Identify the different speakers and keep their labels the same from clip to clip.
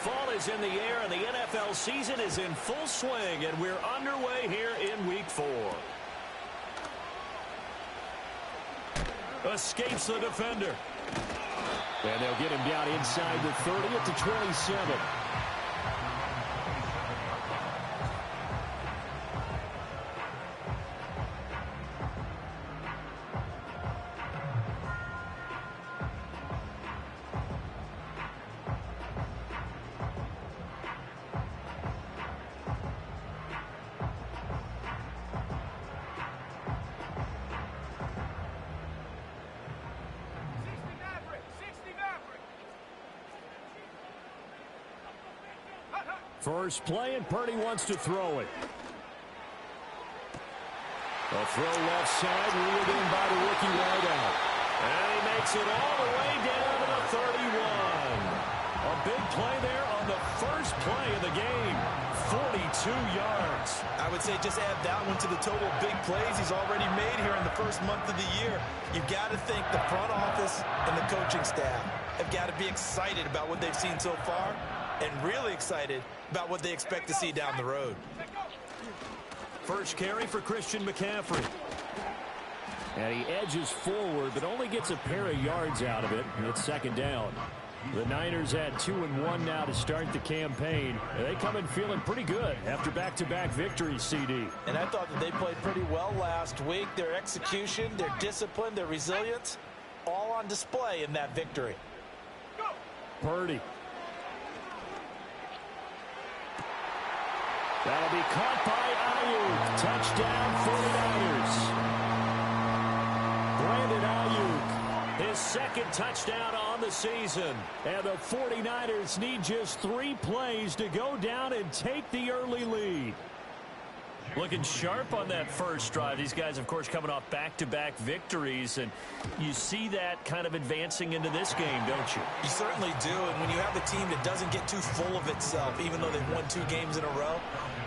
Speaker 1: Fall is in the air, and the NFL season is in full swing, and we're underway here in Week 4. Escapes the defender. And they'll get him down inside the 30 at the 27. First play, and Purdy wants to throw it. A throw left side, reeled in by the rookie wideout. And he makes it all the way down to the 31. A big play there on the first play of the game. 42 yards.
Speaker 2: I would say just add that one to the total big plays he's already made here in the first month of the year. You've got to think the front office and the coaching staff have got to be excited about what they've seen so far and really excited about what they expect to see down the road.
Speaker 1: First carry for Christian McCaffrey. And he edges forward, but only gets a pair of yards out of it. And it's second down. The Niners had 2-1 now to start the campaign. They come in feeling pretty good after back-to-back victories, CD.
Speaker 2: And I thought that they played pretty well last week. Their execution, their discipline, their resilience, all on display in that victory.
Speaker 1: Purdy. That'll be caught by Ayuk. Touchdown, 49ers. Brandon Ayuk, his second touchdown on the season. And the 49ers need just 3 plays to go down and take the early lead. Looking sharp on that first drive. These guys, of course, coming off back-to-back victories, and you see that kind of advancing into this game, don't you?
Speaker 2: You certainly do, and when you have a team that doesn't get too full of itself, even though they've won 2 games in a row,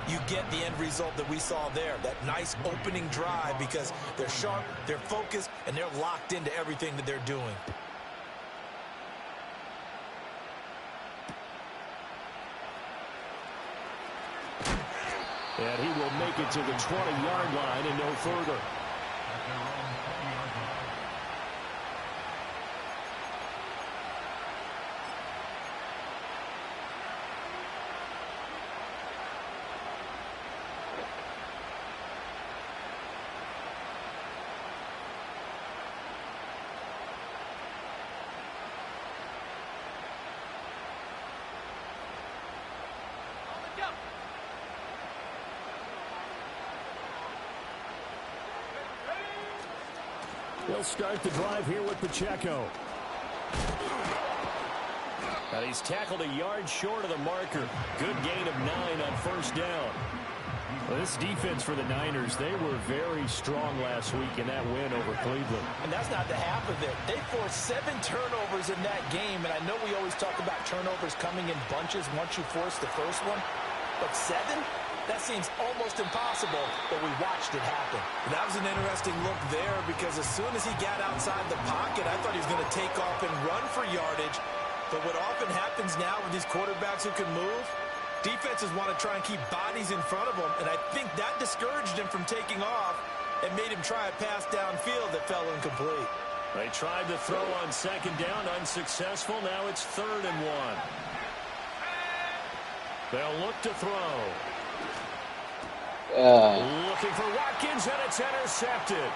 Speaker 2: you get the end result that we saw there, that nice opening drive, because they're sharp, they're focused, and they're locked into everything that they're doing.
Speaker 1: And he will make it to the 20-yard line and no further. They'll start the drive here with Pacheco. And he's tackled a yard short of the marker. Good gain of 9 on first down. Well, this defense for the Niners, they were very strong last week in that win over Cleveland.
Speaker 2: And that's not the half of it. They forced 7 turnovers in that game, and I know we always talk about turnovers coming in bunches once you force the first one, but 7? That seems almost impossible, but we watched it happen. And that was an interesting look there, because as soon as he got outside the pocket, I thought he was going to take off and run for yardage. But what often happens now with these quarterbacks who can move, defenses want to try and keep bodies in front of them, and I think that discouraged him from taking off and made him try a pass downfield that fell incomplete.
Speaker 1: They tried to throw on second down, unsuccessful. Now it's 3rd and 1. They'll look to throw. Looking for Watkins, and it's intercepted.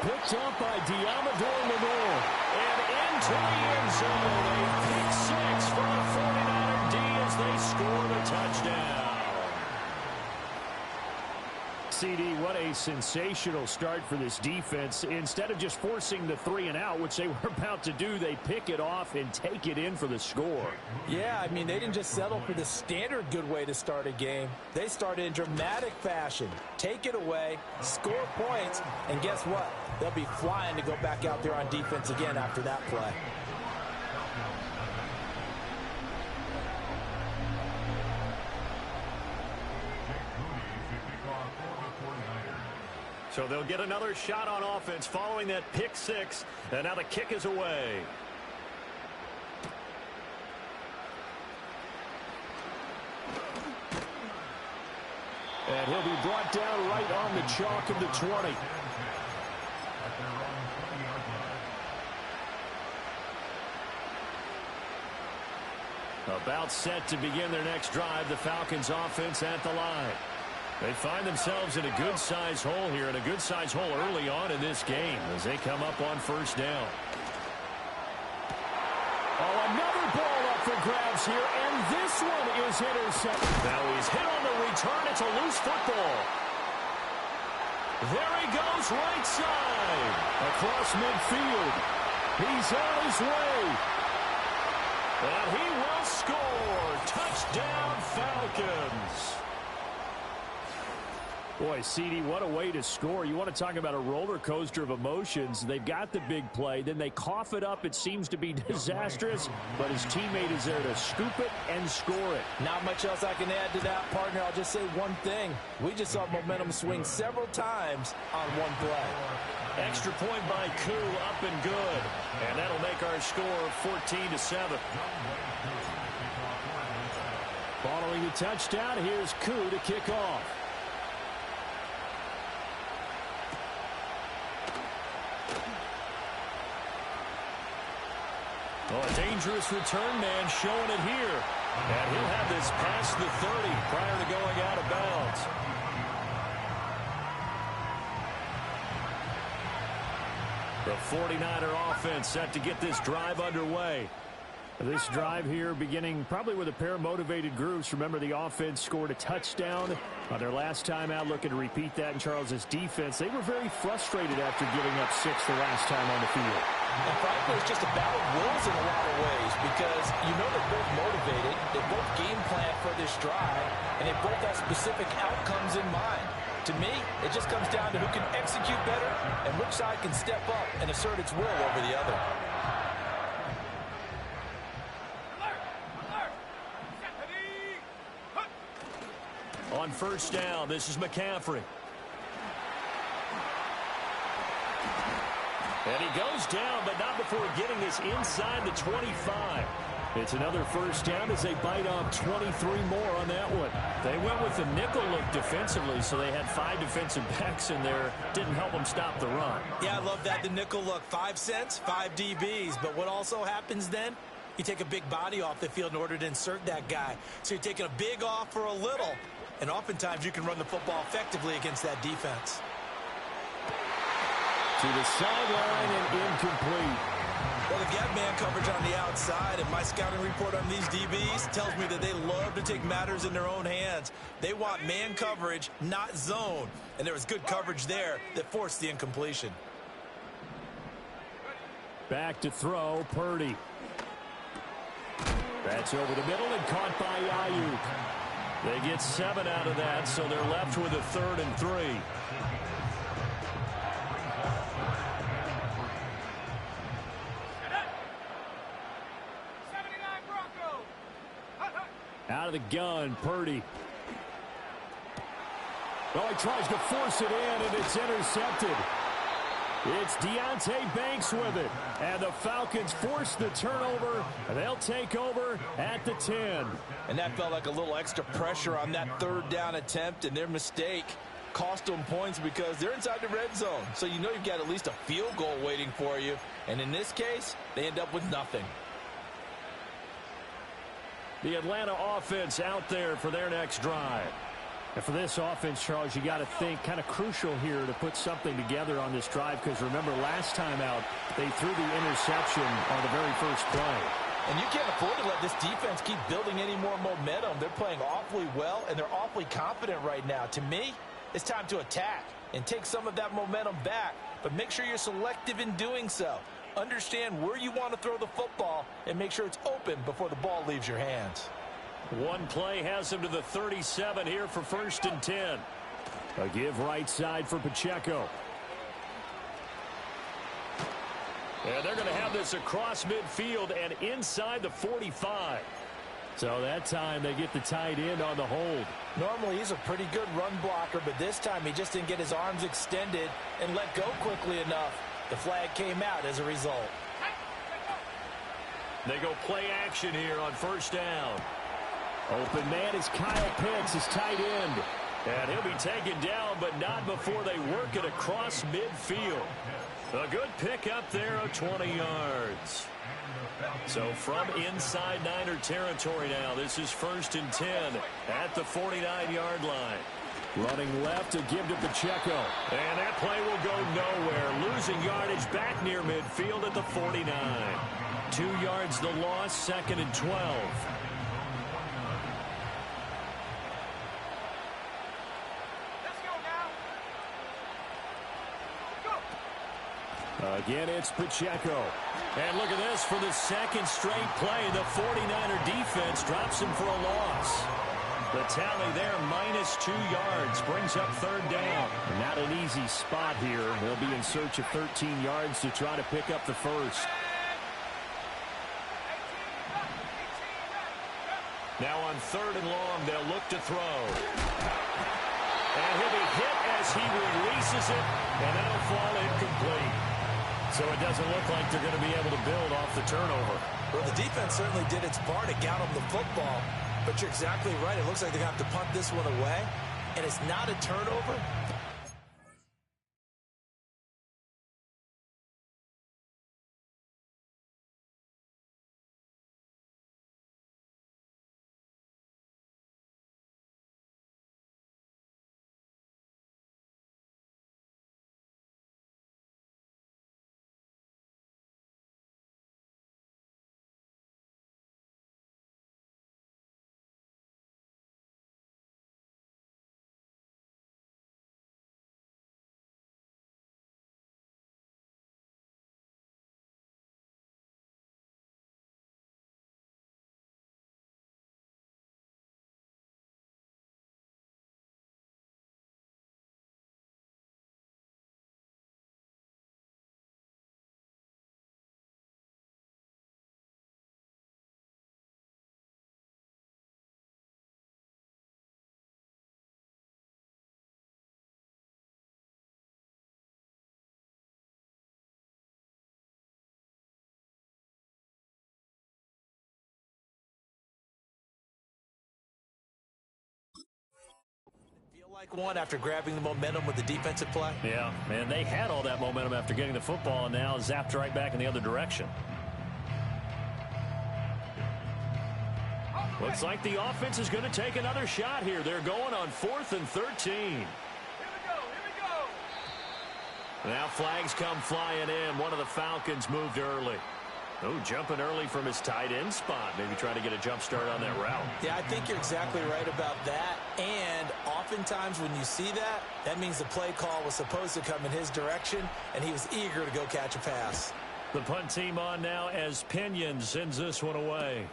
Speaker 1: Picked up by Deommodore Lenoir. And into the end zone. A pick 6 for the 49er D as they score the touchdown. CD, what a sensational start for this defense. Instead of just forcing the 3 and out, which they were about to do, they pick it off and take it in for the score.
Speaker 2: Yeah, I mean, they didn't just settle for the standard good way to start a game. They started in dramatic fashion. Take it away, score points, and guess what? They'll be flying to go back out there on defense again after that play.
Speaker 1: So they'll get another shot on offense following that pick 6, and now the kick is away. And he'll be brought down right on the chalk of the 20. About set to begin their next drive, the Falcons offense at the line. They find themselves in a good-sized hole here, and a good-sized hole early on in this game as they come up on first down. Oh, another ball up for grabs here, and this one is intercepted. Now he's hit on the return. It's a loose football. There he goes, right side. Across midfield. He's on his way. And he will score. Touchdown, Falcons. Boy, CD, what a way to score. You want to talk about a roller coaster of emotions. They've got the big play. Then they cough it up. It seems to be disastrous. But his teammate is there to scoop it and score it.
Speaker 2: Not much else I can add to that, partner. I'll just say one thing. We just saw momentum swing several times on one play.
Speaker 1: Extra point by Koo, up and good. And that'll make our score 14-7. Following the touchdown, here's Koo to kick off. Oh, a dangerous return man showing it here. And he'll have this past the 30 prior to going out of bounds. The 49er offense set to get this drive underway. This drive here beginning probably with a pair of motivated groups. Remember, the offense scored a touchdown on their last time out. Looking to repeat that in Charles's defense. They were very frustrated after giving up 6 the last time on the field.
Speaker 2: And frankly, it's just a battle of wills in a lot of ways because you know they're both motivated. They both game plan for this drive, and they both have specific outcomes in mind. To me, it just comes down to who can execute better and which side can step up and assert its will over the other.
Speaker 1: On first down, this is McCaffrey. And he goes down, but not before getting this inside the 25. It's another first down as they bite off 23 more on that one. They went with the nickel look defensively, so they had 5 defensive backs in there. Didn't help them stop the run.
Speaker 2: Yeah, I love that, the nickel look. 5 cents, 5 DBs. But what also happens then? You take a big body off the field in order to insert that guy. So you're taking a big off for a little. And oftentimes you can run the football effectively against that defense.
Speaker 1: To the sideline and incomplete.
Speaker 2: Well, they've got man coverage on the outside, and my scouting report on these DBs tells me that they love to take matters in their own hands. They want man coverage, not zone. And there was good coverage there that forced the incompletion.
Speaker 1: Back to throw, Purdy. That's over the middle and caught by Ayuk. They get 7 out of that, so they're left with a 3rd and 3. Out of the gun, Purdy. Oh, he tries to force it in, and it's intercepted. It's Deonte Banks with it. And the Falcons force the turnover. They'll take over at the 10.
Speaker 2: And that felt like a little extra pressure on that 3rd down attempt, and their mistake cost them points because they're inside the red zone. So you know you've got at least a field goal waiting for you. And in this case, they end up with nothing.
Speaker 1: The Atlanta offense out there for their next drive. And for this offense, Charles, you got to think kind of crucial here to put something together on this drive because remember last time out they threw the interception on the very first play.
Speaker 2: And you can't afford to let this defense keep building any more momentum. They're playing awfully well, and they're awfully confident right now. To me, it's time to attack and take some of that momentum back, but make sure you're selective in doing so. Understand where you want to throw the football and make sure it's open before the ball leaves your hands.
Speaker 1: One play has him to the 37 here for 1st and 10. A give right side for Pacheco. And they're going to have this across midfield and inside the 45. So that time they get the tight end on the hold.
Speaker 2: Normally he's a pretty good run blocker, but this time he just didn't get his arms extended and let go quickly enough. The flag came out as a result.
Speaker 1: They go play action here on 1st down. Open man is Kyle Pitts, his tight end. And he'll be taken down, but not before they work it across midfield. A good pickup there of 20 yards. So from inside Niner territory now, this is 1st and 10 at the 49-yard line. Running left to give to Pacheco. And that play will go nowhere. Losing yardage back near midfield at the 49. 2 yards the loss, 2nd and 12. Again, it's Pacheco. And look at this for the 2nd straight play. The 49er defense drops him for a loss. The tally there, -2 yards, brings up 3rd down. Not an easy spot here. They'll be in search of 13 yards to try to pick up the first. Now on 3rd and long, they'll look to throw. And he'll be hit as he releases it, and that'll fall incomplete. So it doesn't look like they're going to be able to build off the turnover.
Speaker 2: Well, the defense certainly did its part to get them the football. But you're exactly right. It looks like they're going to have to punt this one away. And it's not a turnover. Like one after grabbing the momentum with the defensive play.
Speaker 1: Yeah, and they had all that momentum after getting the football, and now zapped right back in the other direction. Looks like the offense is going to take another shot here. They're going on 4th and 13.
Speaker 3: Here we go.
Speaker 1: Now flags come flying in. One of the Falcons moved early. Oh, jumping early from his tight end spot. Maybe trying to get a jump start on that route.
Speaker 2: Yeah, I think you're exactly right about that. And oftentimes when you see that, that means the play call was supposed to come in his direction, and he was eager to go catch a pass.
Speaker 1: The punt team on now as Pinion sends this one away.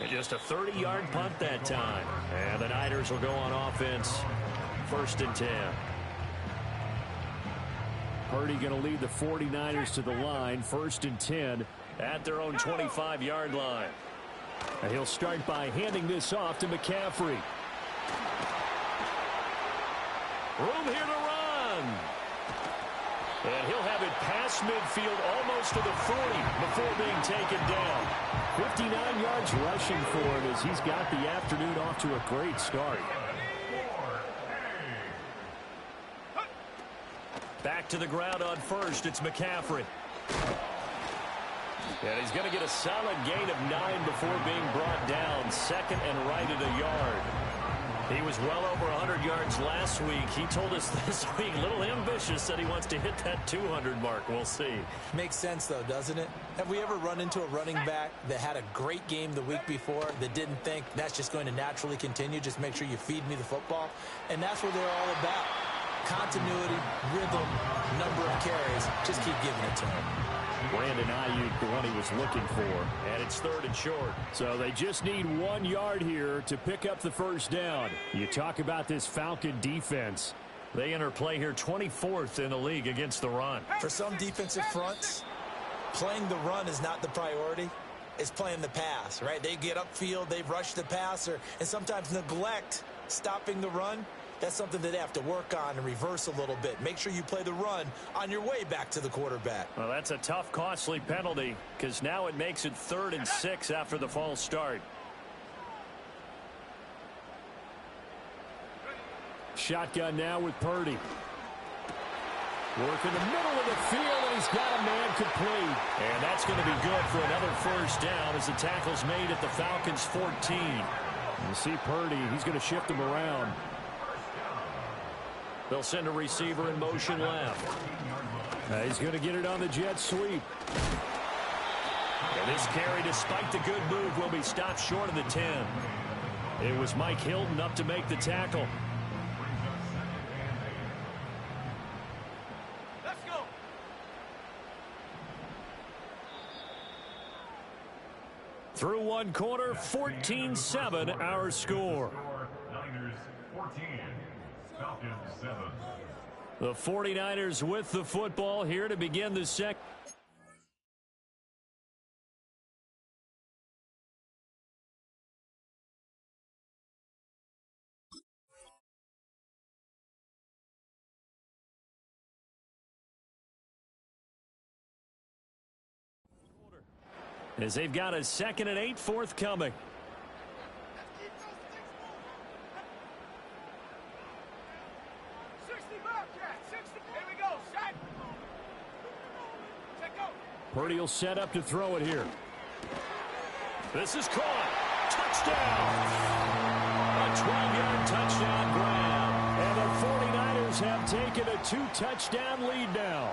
Speaker 1: And just a 30-yard punt that time. And the Niners will go on offense. 1st and 10. Purdy going to lead the 49ers to the line. 1st and 10 at their own 25-yard line. And he'll start by handing this off to McCaffrey. Room here to run. And he'll have it past midfield almost to the 40 before being taken down. 59 yards rushing for him as he's got the afternoon off to a great start. Back to the ground on 1st. It's McCaffrey. And he's going to get a solid gain of 9 before being brought down. 2nd and right at a yard. He was well over 100 yards last week. He told us this week, a little ambitious, said he wants to hit that 200 mark. We'll see.
Speaker 2: Makes sense, though, doesn't it? Have we ever run into a running back that had a great game the week before that didn't think that's just going to naturally continue? Just make sure you feed me the football. And that's what they're all about. Continuity, rhythm, number of carries. Just keep giving it to him.
Speaker 1: Brandon Ayuk, the one he was looking for. And it's 3rd and short. So they just need 1 yard here to pick up the first down. You talk about this Falcon defense. They enter play here 24th in the league against the run.
Speaker 2: For some defensive fronts, playing the run is not the priority. It's playing the pass, right? They get upfield, they rush the passer, and sometimes neglect stopping the run. That's something that they have to work on and reverse a little bit. Make sure you play the run on your way back to the quarterback.
Speaker 1: Well, that's a tough, costly penalty because now it makes it 3rd and 6 after the false start. shotgun now with Purdy. Work in the middle of the field, and he's got a man complete. And that's going to be good for another first down as the tackle's made at the Falcons' 14. You see Purdy, he's going to shift him around. They'll send a receiver in motion left. He's going to get it on the jet sweep. And this carry, despite the good move, will be stopped short of the 10. It was Mike Hilton up to make the tackle.
Speaker 3: Let's go.
Speaker 1: Through one quarter, 14-7 our score.
Speaker 4: Niners 14, Falcons 7.
Speaker 1: The 49ers with the football here to begin the second. As they've got a 2nd and 8 forthcoming. Purdy will set up to throw it here. This is caught. Touchdown. A 12-yard touchdown grab. And the 49ers have taken a 2-touchdown lead now.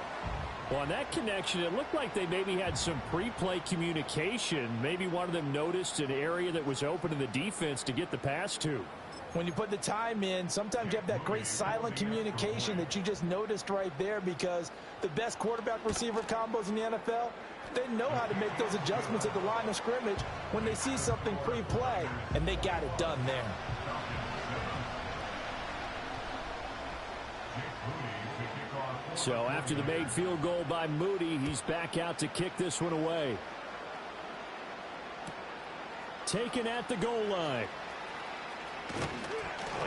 Speaker 1: Well, on that connection, it looked like they maybe had some pre-play communication. Maybe one of them noticed an area that was open in the defense to get the pass to.
Speaker 2: When you put the time in, sometimes you have that great silent communication that you just noticed right there, because the best quarterback-receiver combos in the NFL, they know how to make those adjustments at the line of scrimmage when they see something pre-play, and they got it done there.
Speaker 1: So after the made field goal by Moody, he's back out to kick this one away. Taken at the goal line.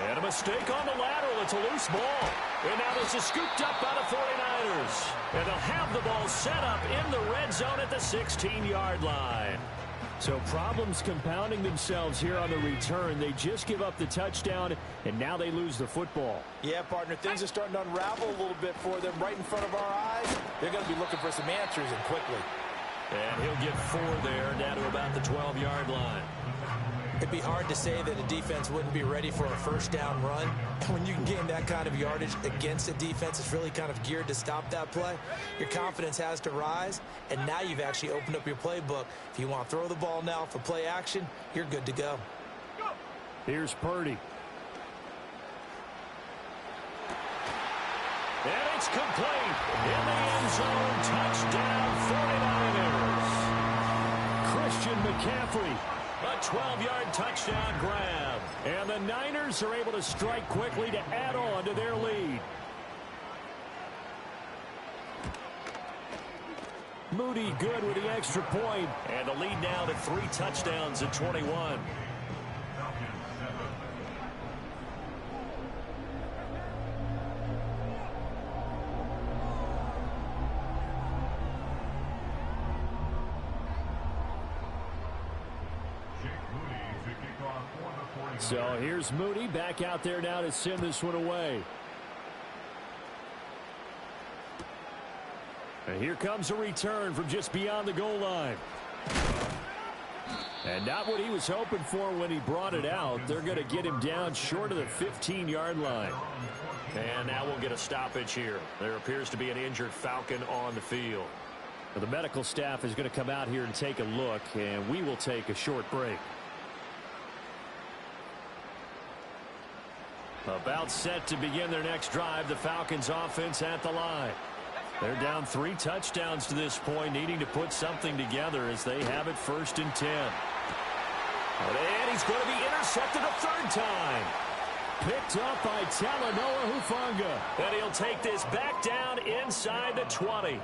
Speaker 1: And a mistake on the lateral. It's a loose ball. And now this is scooped up by the 49ers. And they'll have the ball set up in the red zone at the 16-yard line. So problems compounding themselves here on the return. They just give up the touchdown, and now they lose the football.
Speaker 2: Yeah, partner, things are starting to unravel a little bit for them right in front of our eyes. They're going to be looking for some answers, and quickly.
Speaker 1: And he'll get 4 there, down to about the 12-yard line.
Speaker 2: It'd be hard to say that a defense wouldn't be ready for a first down run. When you can gain that kind of yardage against a defense that's really kind of geared to stop that play, your confidence has to rise, and now you've actually opened up your playbook. If you want to throw the ball now for play action, you're good to go.
Speaker 1: Here's Purdy. And it's complete. In the end zone, touchdown 49ers. Christian McCaffrey. A 12-yard touchdown grab. And the Niners are able to strike quickly to add on to their lead. Moody good with the extra point. And the lead now to 3 touchdowns at 21. So here's Moody back out there now to send this one away. And here comes a return from just beyond the goal line. And not what he was hoping for when he brought it out. They're going to get him down short of the 15-yard line. And now we'll get a stoppage here. There appears to be an injured Falcon on the field. Well, the medical staff is going to come out here and take a look, and we will take a short break. About set to begin their next drive, the Falcons offense at the line. They're down 3 touchdowns to this point, needing to put something together as they have it 1st and 10. And he's going to be intercepted a 3rd time. Picked up by Talanoa Hufanga. And he'll take this back down inside the 20.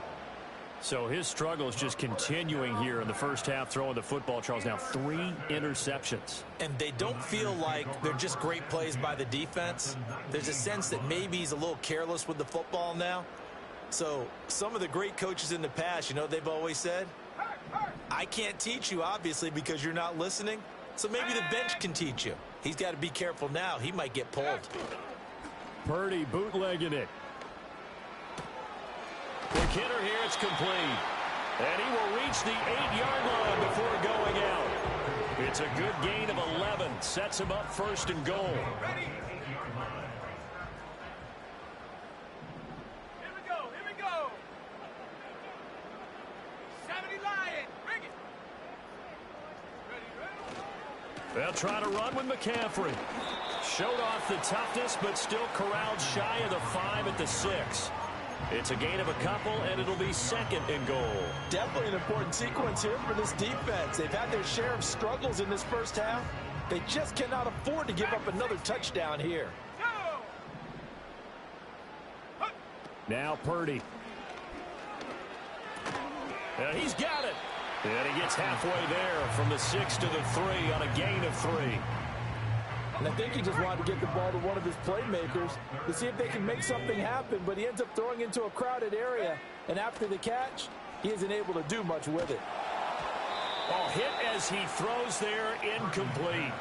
Speaker 1: So his struggle is just continuing here in the first half, throwing the football, Charles. Now 3 interceptions.
Speaker 2: And they don't feel like they're just great plays by the defense. There's a sense that maybe he's a little careless with the football now. So some of the great coaches in the past, you know, they've always said, I can't teach you, obviously, because you're not listening. So maybe the bench can teach you. He's got to be careful now. He might get pulled.
Speaker 1: Purdy bootlegging it. The hitter here, it's complete. And he will reach the 8-yard line before going out. It's a good gain of 11. Sets him up first and goal.
Speaker 3: Ready? Here we go. Here we go. 70 Lion. Bring it. Ready.
Speaker 1: They'll try to run with McCaffrey. Showed off the toughness, but still corralled shy of the 5 at the 6. It's a gain of a couple, and it'll be second and goal.
Speaker 2: Definitely an important sequence here for this defense. They've had their share of struggles in this first half. They just cannot afford to give up another touchdown here.
Speaker 1: Now Purdy. And he's got it. And he gets halfway there from the 6 to the 3 on a gain of 3.
Speaker 2: And I think he just wanted to get the ball to one of his playmakers to see if they can make something happen, but he ends up throwing into a crowded area. And after the catch, he isn't able to do much with it.
Speaker 1: Ball hit as he throws there, incomplete.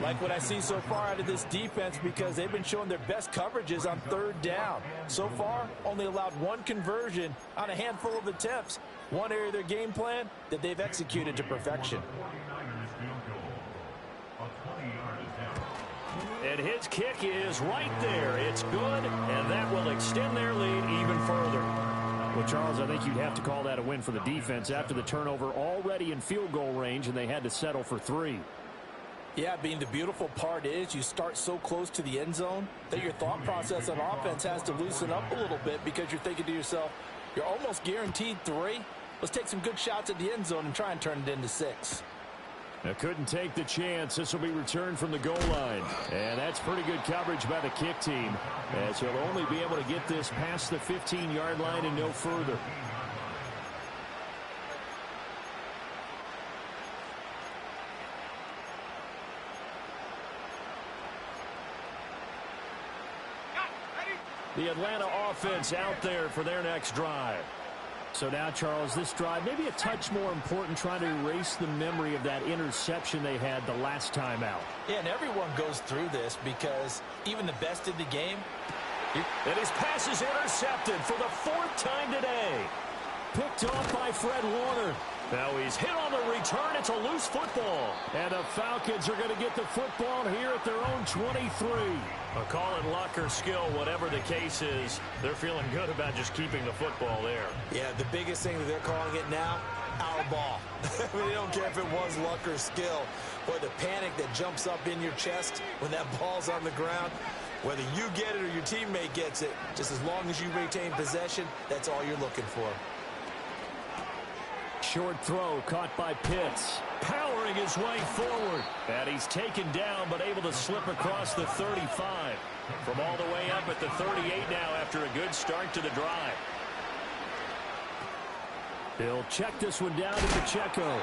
Speaker 2: Like what I see so far out of this defense, because they've been showing their best coverages on third down. So far, only allowed one conversion on a handful of attempts. One area of their game plan that they've executed to perfection.
Speaker 1: And his kick is right there. It's good, and that will extend their lead even further. Well, Charles, I think you'd have to call that a win for the defense after the turnover already in field goal range, and they had to settle for 3.
Speaker 2: Yeah, the beautiful part is you start so close to the end zone that your thought process on offense has to loosen up a little bit because you're thinking to yourself, you're almost guaranteed 3. Let's take some good shots at the end zone and try and turn it into 6.
Speaker 1: Now couldn't take the chance. This will be returned from the goal line. And that's pretty good coverage by the kick team, as he'll only be able to get this past the 15-yard line and no further. The Atlanta offense out there for their next drive. So now, Charles, this drive maybe a touch more important, trying to erase the memory of that interception they had the last time out.
Speaker 2: Yeah, and everyone goes through this because even the best in the game.
Speaker 1: And his pass is intercepted for the 4th time today. Picked off by Fred Warner. Now he's hit on the return. It's a loose football. And the Falcons are going to get the football here at their own 23. Call it luck or skill, whatever the case is. They're feeling good about just keeping the football there.
Speaker 5: Yeah, the biggest thing that they're calling it now, our ball. They don't care if it was luck or skill. Boy, the panic that jumps up in your chest when that ball's on the ground, whether you get it or your teammate gets it, just as long as you retain possession, that's all you're looking for.
Speaker 1: Short throw caught by Pitts. Powering his way forward. And he's taken down but able to slip across the 35. From all the way up at the 38 now after a good start to the drive. He'll check this one down to Pacheco.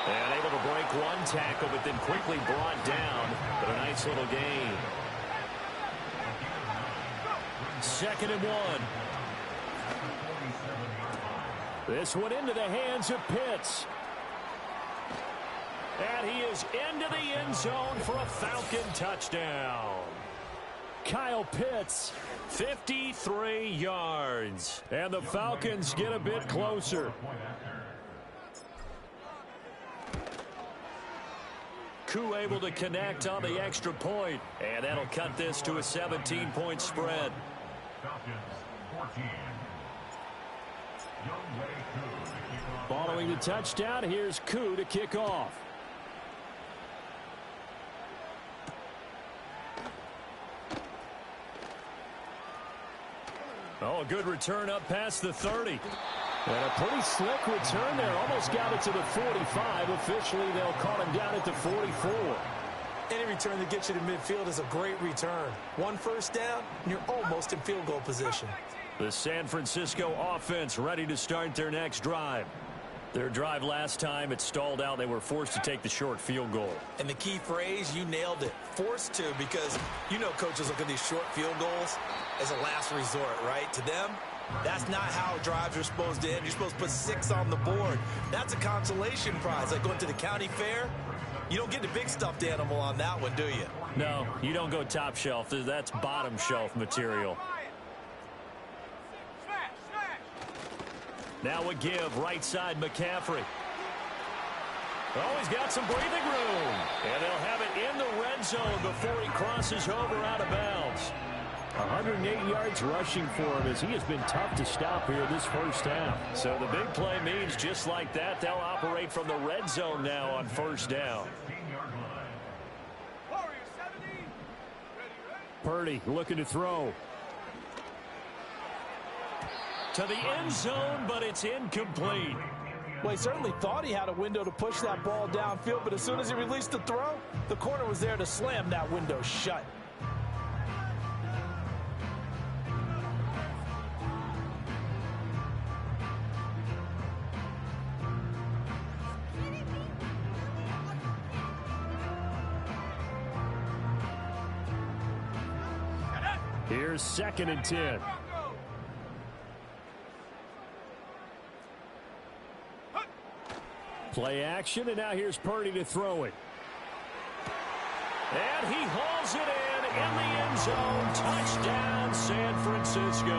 Speaker 1: And able to break one tackle but then quickly brought down. But a nice little gain. 2nd and 1. This one into the hands of Pitts. And he is into the end zone for a Falcon touchdown. Kyle Pitts, 53 yards. And the Falcons get a bit closer. Koo able to connect on the extra point. And that'll cut this to a 17-point spread.
Speaker 4: Falcons 14.
Speaker 1: Following the touchdown, here's Koo to kick off. Oh, a good return up past the 30. And a pretty slick return there. Almost got it to the 45. Officially, they'll call him down at the 44.
Speaker 5: Any return that gets you to midfield is a great return. 1 first down, and you're almost in field goal position.
Speaker 1: The San Francisco offense ready to start their next drive. Their drive last time, it stalled out. They were forced to take the short field goal.
Speaker 5: And the key phrase, you nailed it. Forced to, because you know coaches look at these short field goals as a last resort, right? To them, That's not how drives are supposed to end. You're supposed to put 6 on the board. That's a consolation prize, like going to the county fair. You don't get the big stuffed animal on that one, do you?
Speaker 1: No, you don't go top shelf. That's bottom shelf material. Now a give, right side McCaffrey. Oh, he's got some breathing room. And they'll have it in the red zone before he crosses over out of bounds. 108 yards rushing for him as he has been tough to stop here this first half. So the big play means just like that, they'll operate from the red zone now on first down. Purdy looking to throw. To the end zone, but it's incomplete.
Speaker 2: Well, he certainly thought he had a window to push that ball downfield, but as soon as he released the throw, the corner was there to slam that window shut.
Speaker 1: Here's 2nd and 10. Play action, and now here's Purdy to throw it. And he hauls it in the end zone. Touchdown, San Francisco.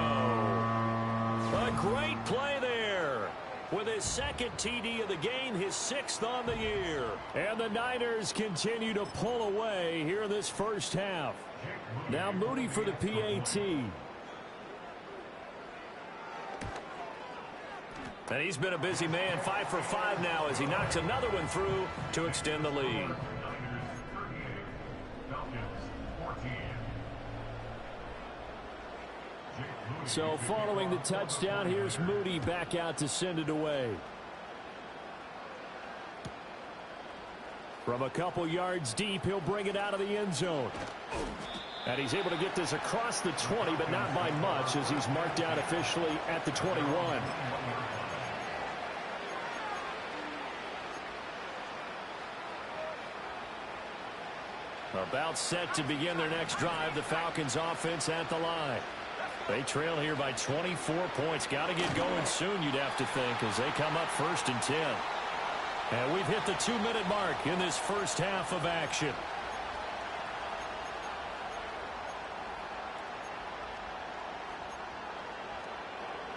Speaker 1: A great play there. With his 2nd TD of the game, his 6th on the year. And the Niners continue to pull away here in this first half. Now Moody for the PAT. And he's been a busy man, 5 for 5 now as he knocks another one through to extend the lead. So following the touchdown, here's Moody back out to send it away. From a couple yards deep, he'll bring it out of the end zone. And he's able to get this across the 20, but not by much as he's marked out officially at the 21. About set to begin their next drive, the Falcons offense at the line. They trail here by 24 points. Got to get going soon, you'd have to think, as they come up 1st and 10. And we've hit the 2-minute mark in this first half of action.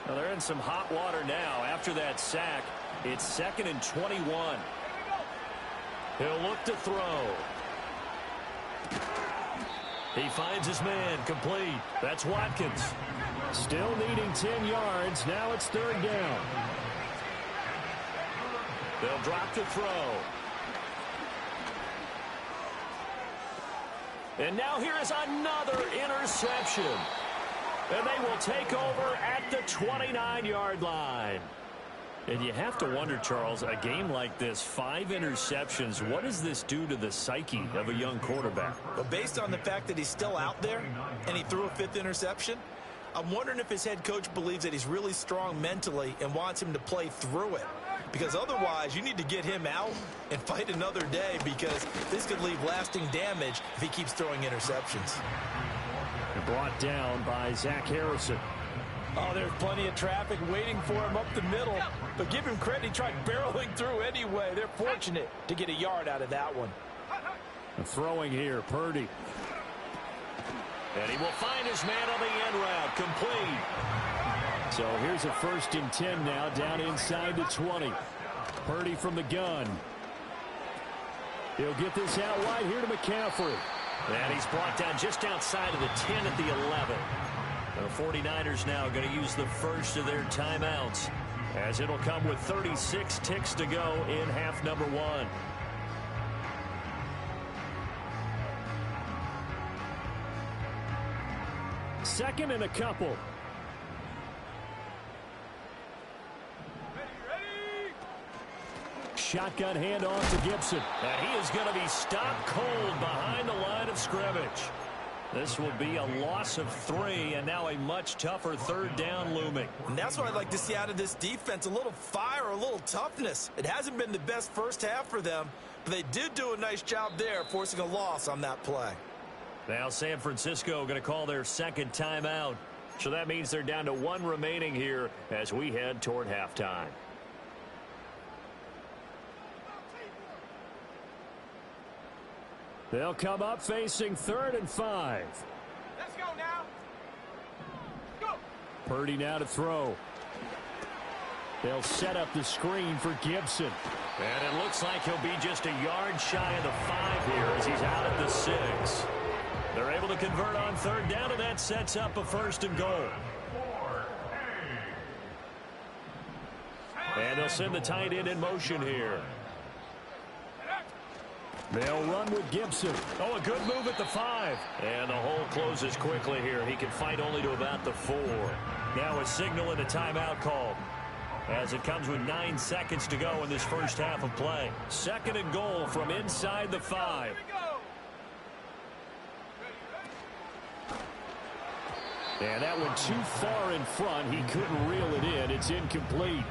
Speaker 1: Well, they're in some hot water now. After that sack, it's 2nd and 21. He'll look to throw. He finds his man, complete. That's Watkins. Still needing 10 yards. Now it's 3rd down. They'll drop to throw. And now here is another interception. And they will take over at the 29-yard line. And you have to wonder, Charles, a game like this, 5 interceptions, what does this do to the psyche of a young quarterback?
Speaker 5: But based on the fact that he's still out there and he threw a 5th interception, I'm wondering if his head coach believes that he's really strong mentally and wants him to play through it. Because otherwise, you need to get him out and fight another day, because this could leave lasting damage if he keeps throwing interceptions.
Speaker 1: Brought down by Zach Harrison.
Speaker 2: Oh, there's plenty of traffic waiting for him up the middle. But give him credit, he tried barreling through anyway. They're fortunate to get a yard out of that one.
Speaker 1: Throwing here, Purdy. And he will find his man on the end route, complete. So here's a 1st and 10 now, down inside the 20. Purdy from the gun. He'll get this out wide here to McCaffrey. And he's brought down just outside of the 10 at the 11. The 49ers now going to use the first of their timeouts, as it'll come with 36 ticks to go in half number 1. Second and a couple. Shotgun handoff to Gibson. And he is going to be stopped cold behind the line of scrimmage. This will be a loss of 3, and now a much tougher 3rd down looming.
Speaker 5: And that's what I'd like to see out of this defense, a little fire, a little toughness. It hasn't been the best first half for them, but they did do a nice job there, forcing a loss on that play.
Speaker 1: Now San Francisco going to call their 2nd timeout. So that means they're down to 1 remaining here as we head toward halftime. They'll come up facing 3rd and 5.
Speaker 3: Let's go now. Go.
Speaker 1: Purdy now to throw. They'll set up the screen for Gibson. And it looks like he'll be just a yard shy of the 5 here as he's out at the 6. They're able to convert on 3rd down, and that sets up a 1st and goal. And they'll send the tight end in motion here. They'll run with Gibson. Oh, a good move at the 5. And the hole closes quickly here. He can fight only to about the 4. Now a signal and a timeout call, as it comes with 9 seconds to go in this first half of play. 2nd and goal from inside the 5. And that went too far in front. He couldn't reel it in. It's incomplete.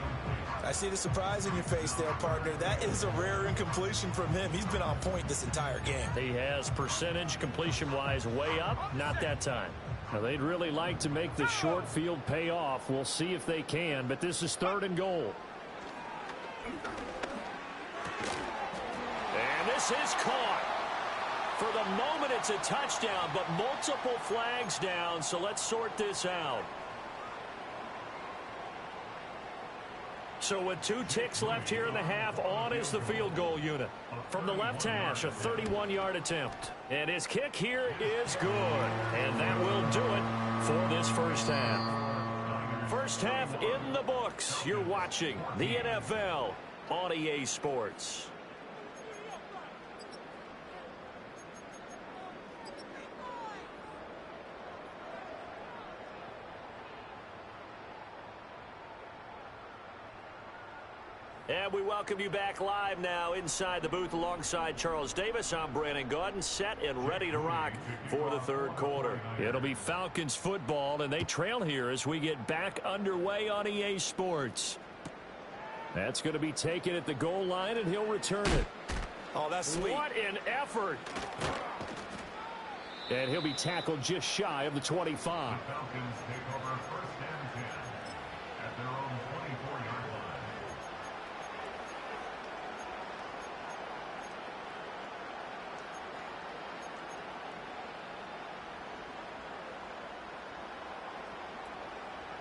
Speaker 5: I see the surprise in your face there, partner. That is a rare incompletion from him. He's been on point this entire game.
Speaker 1: He has percentage completion-wise way up. Not that time. Now, they'd really like to make the short field pay off. We'll see if they can, but this is 3rd and goal. And this is caught. For the moment, it's a touchdown, but multiple flags down, so let's sort this out. So with 2 ticks left here in the half, on is the field goal unit. From the left hash, a 31-yard attempt. And his kick here is good. And that will do it for this first half. First half in the books. You're watching the NFL on EA Sports. And we welcome you back live now inside the booth alongside Charles Davis. I'm Brandon Gaudin, set and ready to rock for the 3rd quarter. It'll be Falcons football, and they trail here as we get back underway on EA Sports. That's going to be taken at the goal line, and he'll return it.
Speaker 5: Oh, that's sweet.
Speaker 1: What an effort. And he'll be tackled just shy of the 25.
Speaker 4: The Falcons take over 1st and 10 at their own 24-yard line.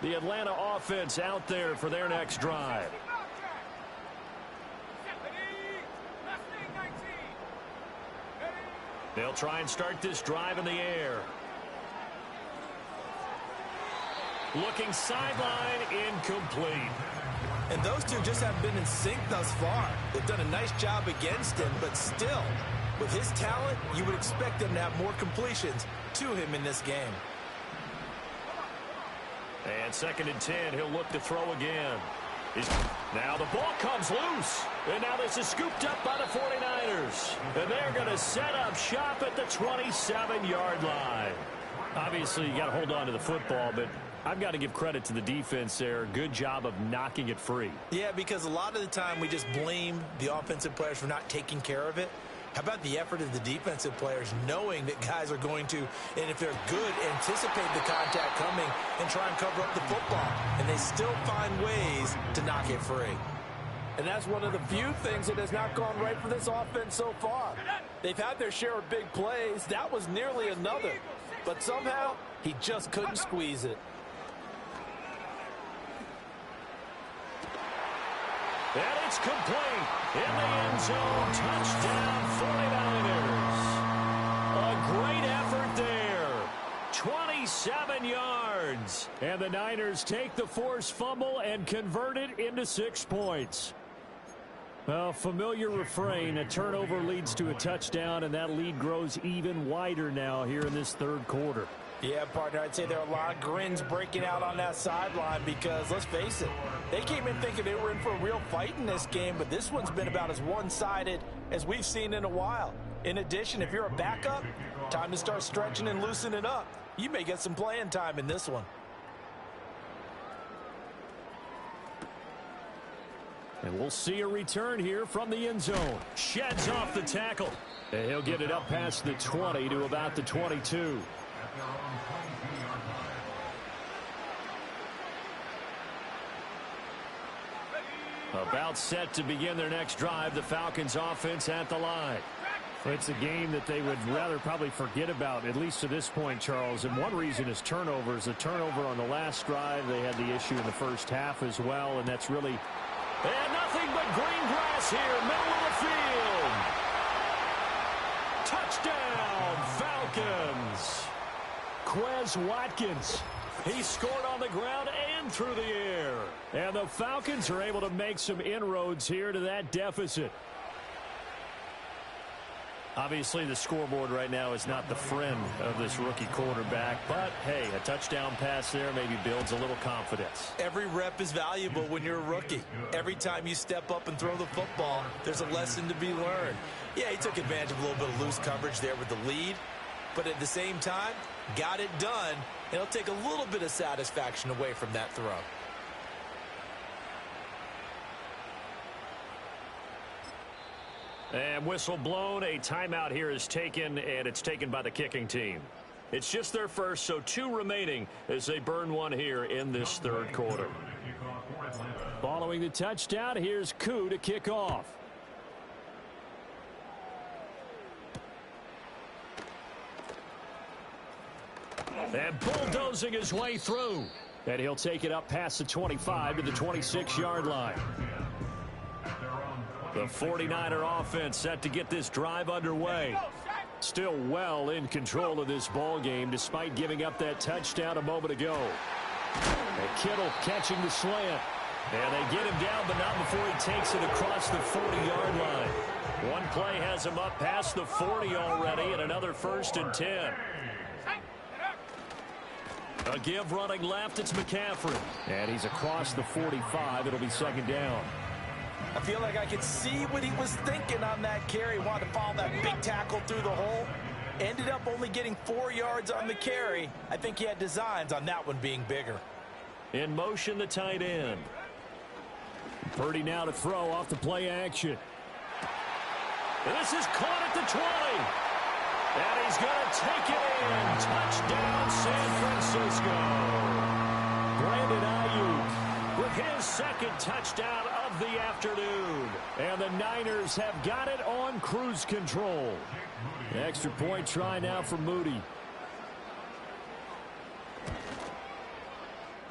Speaker 1: The Atlanta offense out there for their next drive. They'll try and start this drive in the air. Looking sideline, incomplete.
Speaker 5: And those two just haven't been in sync thus far. They've done a nice job against him, but still, with his talent, you would expect him to have more completions to him in this game.
Speaker 1: And 2nd and 10, he'll look to throw again. Now the ball comes loose. And now this is scooped up by the 49ers. And they're going to set up shop at the 27-yard line. Obviously, you got to hold on to the football, but I've got to give credit to the defense there. Good job of knocking it free.
Speaker 5: Yeah, because a lot of the time we just blame the offensive players for not taking care of it. How about the effort of the defensive players knowing that guys are going to, and if they're good, anticipate the contact coming and try and cover up the football. And they still find ways to knock it free.
Speaker 2: And that's one of the few things that has not gone right for this offense so far. They've had their share of big plays. That was nearly another. But somehow, he just couldn't squeeze it.
Speaker 1: And it's complete. In the end zone, touchdown 49ers. A great effort there. 27 yards. And the Niners take the forced fumble and convert it into 6 points. A familiar refrain, a turnover leads to a touchdown, and that lead grows even wider now here in this 3rd quarter.
Speaker 2: Yeah, partner, I'd say there are a lot of grins breaking out on that sideline because, let's face it, they came in thinking they were in for a real fight in this game, but this one's been about as one-sided as we've seen in a while. In addition, if you're a backup, time to start stretching and loosening up. You may get some playing time in this one.
Speaker 1: And we'll see a return here from the end zone. Sheds off the tackle. And he'll get it up past the 20 to about the 22. About set to begin their next drive. The Falcons offense at the line.
Speaker 6: It's a game that they would rather probably forget about, at least to this point, Charles. And one reason is turnovers. A turnover on the last drive. They had the issue in the first half as well, and that's really...
Speaker 1: And nothing but green grass here, middle of the field. Touchdown, Falcons. Quez Watkins. He scored on the ground and through the air. And the Falcons are able to make some inroads here to that deficit. Obviously, the scoreboard right now is not the friend of this rookie quarterback. But, hey, a touchdown pass there maybe builds a little confidence.
Speaker 5: Every rep is valuable when you're a rookie. Every time you step up and throw the football, there's a lesson to be learned. Yeah, he took advantage of a little bit of loose coverage there with the lead. But at the same time, got it done. And it'll take a little bit of satisfaction away from that throw.
Speaker 1: And whistle blown. A timeout here is taken, and it's taken by the kicking team. It's just their first, so 2 remaining as they burn one here in this third quarter. Following the touchdown, here's Koo to kick off. And bulldozing his way through. And he'll take it up past the 25 to the 26-yard line. The 49er offense set to get this drive underway. Still well in control of this ball game despite giving up that touchdown a moment ago. And Kittle catching the slant. And they get him down, but not before he takes it across the 40-yard line. One play has him up past the 40 already, and another 1st and 10. A give running left, it's McCaffrey. And he's across the 45. It'll be 2nd down.
Speaker 2: I feel like I could see what he was thinking on that carry. Wanted to follow that big tackle through the hole. Ended up only getting 4 yards on the carry. I think he had designs on that one being bigger.
Speaker 1: In motion, the tight end. Purdy now to throw off the play action. And this is caught at the 20. And he's going to take it in. Touchdown, San Francisco. Brandon Ayuk with his 2nd touchdown of the afternoon. And the Niners have got it on cruise control. Extra point try now for Moody.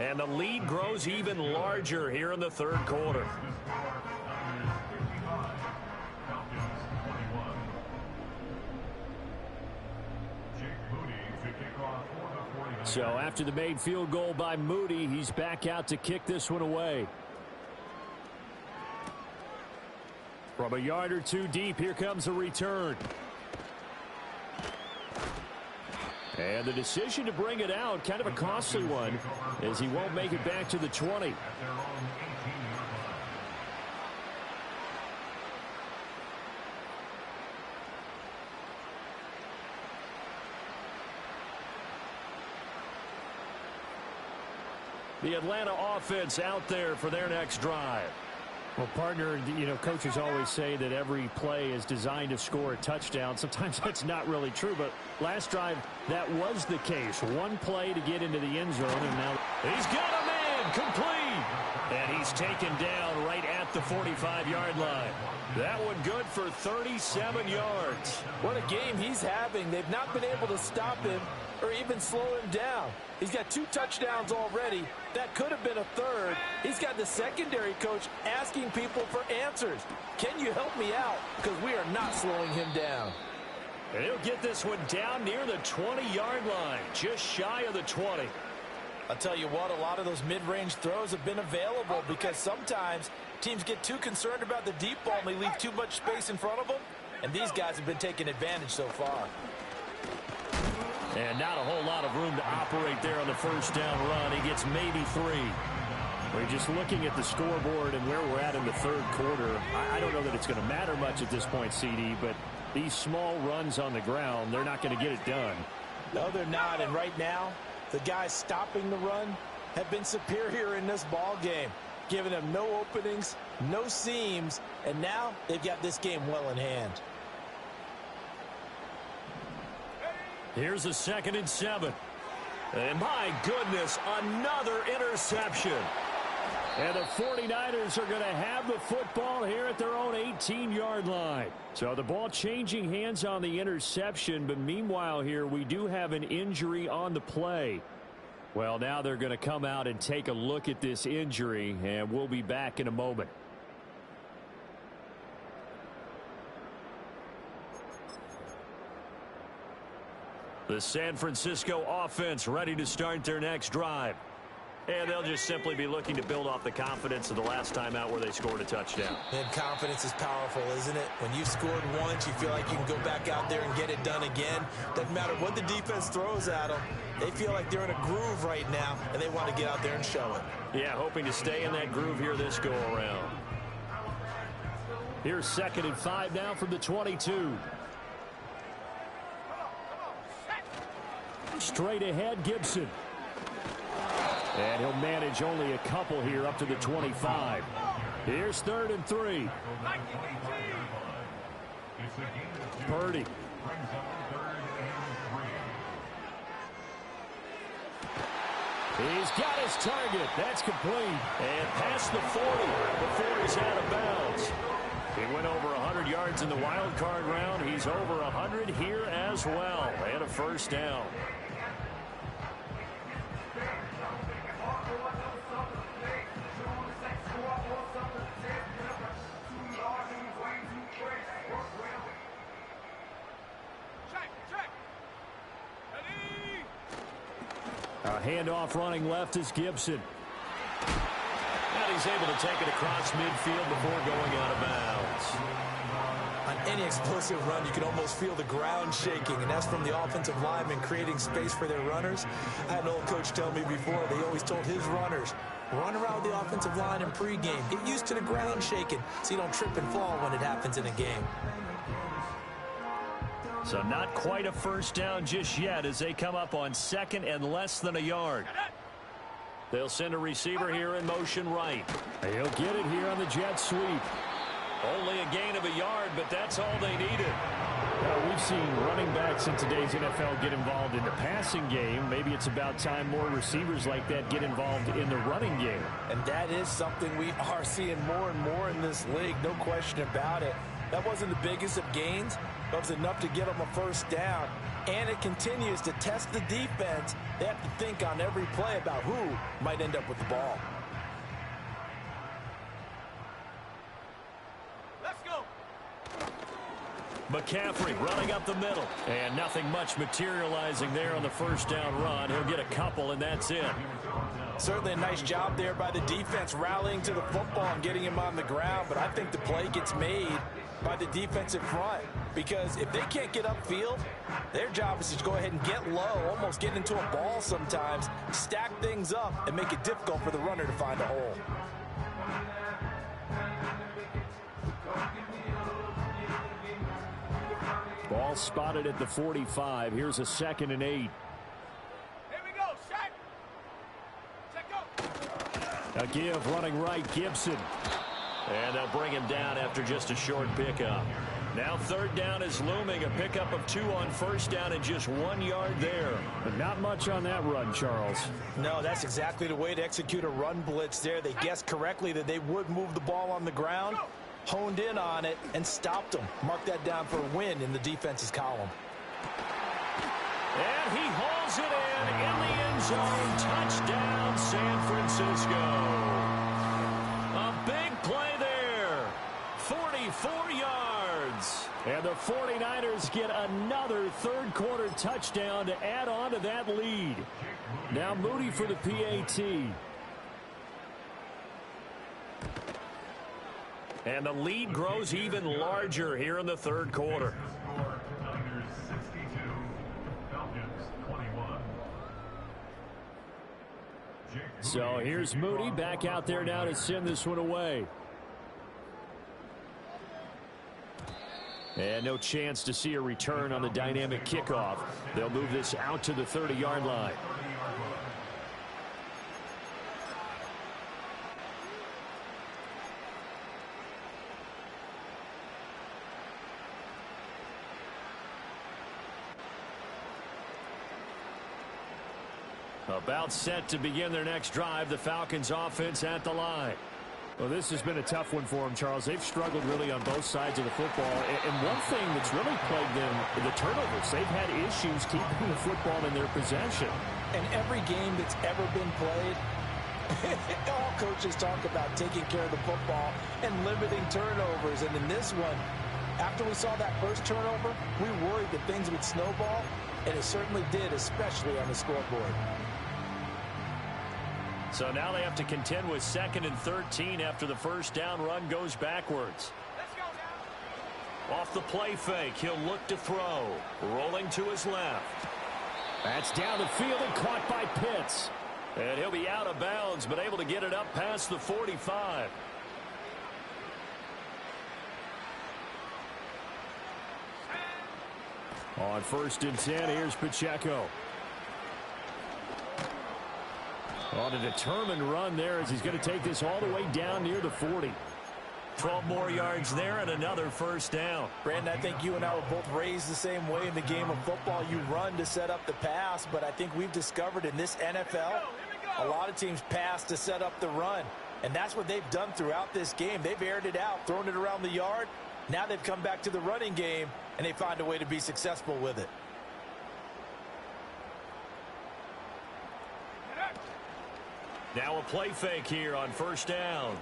Speaker 1: And the lead grows even larger here in the third quarter. So after the made field goal by Moody, he's back out to kick this one away. From a yard or 2 deep, here comes a return. And the decision to bring it out, kind of a costly one, as he won't make it back to the 20. The Atlanta offense out there for their next drive.
Speaker 6: Well, partner, you know, coaches always say that every play is designed to score a touchdown. Sometimes that's not really true, but last drive, that was the case. One play to get into the end zone, and now
Speaker 1: he's got a man complete. And he's taken down right at the 45-yard line. That one good for 37 yards.
Speaker 2: What a game he's having. They've not been able to stop him or even slow him down. He's got 2 touchdowns already. That could have been a 3rd. He's got the secondary coach asking people for answers. Can you help me out? Because we are not slowing him down.
Speaker 1: And he'll get this one down near the 20-yard line, just shy of the 20.
Speaker 2: I'll tell you what, a lot of those mid-range throws have been available because sometimes teams get too concerned about the deep ball and they leave too much space in front of them. And these guys have been taking advantage so far.
Speaker 1: And not a whole lot of room to operate there on the 1st down run. He gets maybe 3. We're just looking at the scoreboard and where we're at in the third quarter. I don't know that it's going to matter much at this point, CD, but these small runs on the ground, they're not going to get it done.
Speaker 2: No, they're not. And right now, the guys stopping the run have been superior in this ball game, giving them no openings, no seams, and now they've got this game well in hand.
Speaker 1: Here's a 2nd and 7. And my goodness, another interception. And the 49ers are going to have the football here at their own 18-yard line. So the ball changing hands on the interception, but meanwhile here we do have an injury on the play. Well, now they're going to come out and take a look at this injury, and we'll be back in a moment. The San Francisco offense ready to start their next drive. And they'll just simply be looking to build off the confidence of the last time out where they scored a touchdown.
Speaker 5: And confidence is powerful, isn't it? When you've scored once, you feel like you can go back out there and get it done again. Doesn't matter what the defense throws at them. They feel like they're in a groove right now, and they want to get out there and show it.
Speaker 1: Yeah, hoping to stay in that groove here this go-around. Here's 2nd and 5 now from the 22. Straight ahead, Gibson. And he'll manage only a couple here up to the 25. Here's 3rd and 3. Purdy. He's got his target. That's complete. And past the 40 before he's out of bounds. He went over 100 yards in the wild card round. He's over 100 here as well. And a first down. A handoff running left is Gibson. And he's able to take it across midfield before going out of bounds.
Speaker 5: On any explosive run, you can almost feel the ground shaking, and that's from the offensive linemen creating space for their runners. I had an old coach tell me before, they always told his runners, run around the offensive line in pregame. Get used to the ground shaking so you don't trip and fall when it happens in a game.
Speaker 1: So not quite a first down just yet as they come up on 2nd and less than a yard. They'll send a receiver here in motion right. He'll get it here on the jet sweep. Only a gain of a yard, but that's all they needed.
Speaker 6: Well, we've seen running backs in today's NFL get involved in the passing game. Maybe it's about time more receivers like that get involved in the running game.
Speaker 2: And that is something we are seeing more and more in this league, no question about it. That wasn't the biggest of gains, but it was enough to get them a first down. And it continues to test the defense. They have to think on every play about who might end up with the ball.
Speaker 3: Let's go.
Speaker 1: McCaffrey running up the middle. And nothing much materializing there on the first down run. He'll get a couple, and that's it.
Speaker 2: Certainly a nice job there by the defense rallying to the football and getting him on the ground. But I think the play gets made by the defensive front, because if they can't get upfield, their job is to go ahead and get low, almost get into a ball sometimes, stack things up, and make it difficult for the runner to find a hole.
Speaker 1: Ball spotted at the 45. Here's a 2nd and 8.
Speaker 3: Here we go, Shaq. Check go.
Speaker 1: A give running right, Gibson. And they'll bring him down after just a short pickup. Now 3rd down is looming. A pickup of 2 on first down and just 1 yard there.
Speaker 6: But not much on that run, Charles.
Speaker 2: No, that's exactly the way to execute a run blitz there. They guessed correctly that they would move the ball on the ground, honed in on it, and stopped them. Mark that down for a win in the defense's column.
Speaker 1: And he hauls it in the end zone. Touchdown, San Francisco. A big play there. 44 yards. And the 49ers get another third-quarter touchdown to add on to that lead. Now Moody for the PAT. And the lead grows even larger here in the third quarter.
Speaker 4: Niners 62, Falcons 21.
Speaker 1: So here's Moody back out there now to send this one away. And no chance to see a return on the dynamic kickoff. They'll move this out to the 30-yard line. About set to begin their next drive. The Falcons offense at the line.
Speaker 6: Well, this has been a tough one for them, Charles. They've struggled really on both sides of the football. And one thing that's really plagued them, the turnovers. They've had issues keeping the football in their possession.
Speaker 2: And every game that's ever been played, all coaches talk about taking care of the football and limiting turnovers. And in this one, after we saw that first turnover, we worried that things would snowball, and it certainly did, especially on the scoreboard.
Speaker 1: So now they have to contend with 2nd and 13 after the first down run goes backwards.
Speaker 3: Let's go now.
Speaker 1: Off the play fake, he'll look to throw. Rolling to his left.
Speaker 6: That's down the field and caught by Pitts.
Speaker 1: And he'll be out of bounds, but able to get it up past the 45.
Speaker 6: On 1st and 10, here's Pacheco. On a determined run there as he's going to take this all the way down near the 40.
Speaker 1: 12 more yards there and another first down.
Speaker 2: Brandon, I think you and I were both raised the same way in the game of football. You run to set up the pass, but I think we've discovered in this NFL, a lot of teams pass to set up the run. And that's what they've done throughout this game. They've aired it out, thrown it around the yard. Now they've come back to the running game, and they find a way to be successful with it.
Speaker 1: Now a play fake here on first down.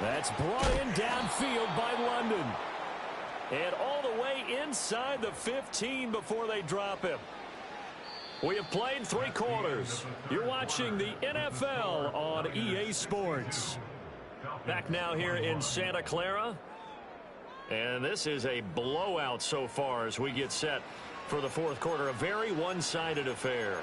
Speaker 6: That's brought in downfield by London.
Speaker 1: And all the way inside the 15 before they drop him. We have played 3 quarters. You're watching the NFL on EA Sports. Back now here in Santa Clara. And this is a blowout so far as we get set for the 4th quarter. A very one-sided affair.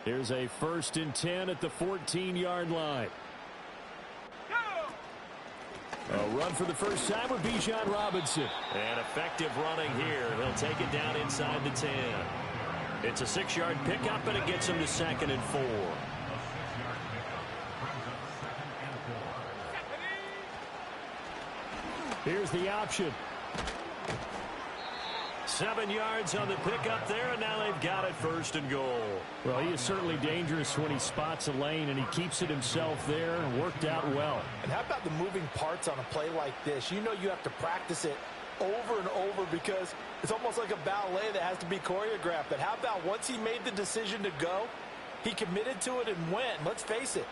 Speaker 6: Here's a 1st and 10 at the 14-yard line. A run for the first time with Bijan Robinson.
Speaker 1: And effective running here. He'll take it down inside the 10. It's a 6-yard pickup, and it gets him to 2nd and 4.
Speaker 6: Here's the option.
Speaker 1: 7 yards on the pickup there, and now they've got it 1st and goal.
Speaker 6: Well, he is certainly dangerous when he spots a lane, and he keeps it himself there and worked out well.
Speaker 2: And how about the moving parts on a play like this? You know you have to practice it over and over because it's almost like a ballet that has to be choreographed. But how about once he made the decision to go, he committed to it and went. Let's face it,